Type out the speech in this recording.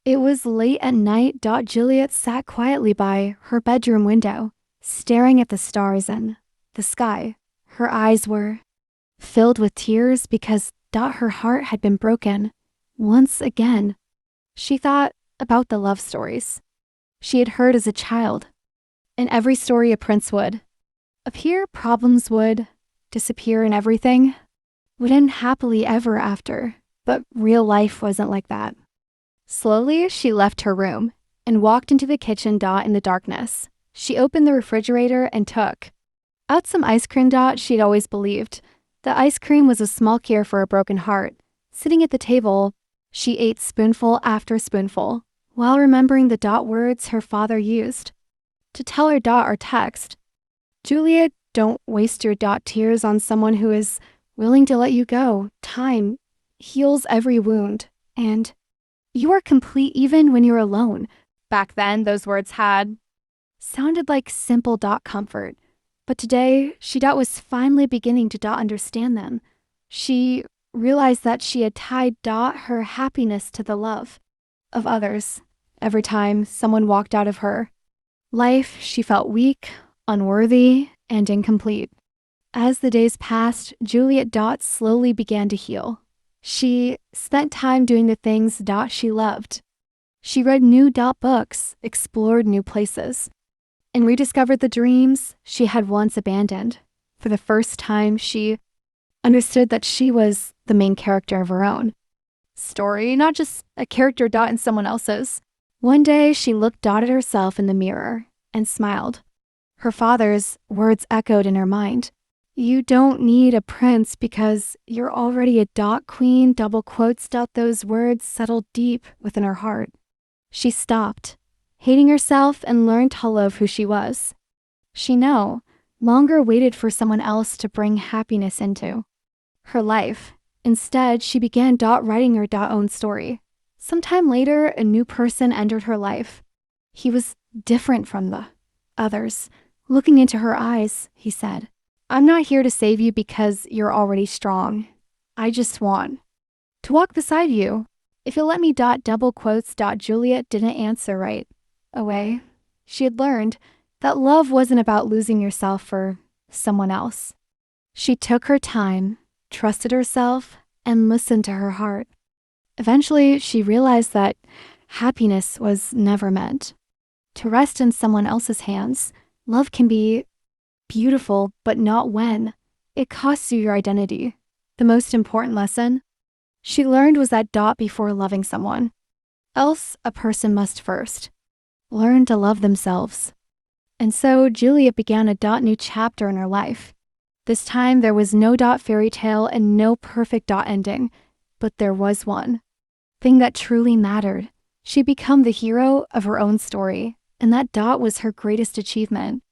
It was late at night. Juliet sat quietly by her bedroom window, staring at the stars and the sky. Her eyes were filled with tears because her heart had been broken once again. She thought about the love stories she had heard as a child. In every story, a prince would appear, problems would disappear, and everything would end happily ever after. But real life wasn't like that. Slowly, she left her room and walked into the kitchen. In the darkness, she opened the refrigerator and took out some ice cream. She'd always believed the ice cream was a small cure for a broken heart. Sitting at the table, she ate spoonful after spoonful, while remembering the words her father used to tell her or text. Juliet, don't waste your tears on someone who is willing to let you go. Time heals every wound, and you are complete even when you're alone. Back then, those words had sounded like simple comfort, but today, she was finally beginning to understand them. She realized that she had tied her happiness to the love of others. Every time someone walked out of her life, she felt weak, unworthy, and incomplete. As the days passed, Juliet slowly began to heal. She spent time doing the things she loved. She read new books, explored new places, and rediscovered the dreams she had once abandoned. For the first time, she understood that she was the main character of her own story, not just a character in someone else's. One day, she looked at herself in the mirror and smiled. Her father's words echoed in her mind. You don't need a prince because you're already a queen. Double quotes. Those words settled deep within her heart. She stopped hating herself and learned to love who she was. She no longer waited for someone else to bring happiness into her life. Instead, she began writing her own story. Sometime later, a new person entered her life. He was different from the others. Looking into her eyes, he said, I'm not here to save you because you're already strong. I just want to walk beside you. If you'll let me. Double quotes. Juliet didn't answer right away. She had learned that love wasn't about losing yourself for someone else. She took her time, trusted herself, and listened to her heart. Eventually, she realized that happiness was never meant to rest in someone else's hands. Love can be beautiful, but not when it costs you your identity. The most important lesson she learned was that before loving someone else, a person must first learn to love themselves. And so Juliet began a new chapter in her life. This time there was no fairy tale and no perfect ending, but there was one thing that truly mattered. She became the hero of her own story, and that was her greatest achievement.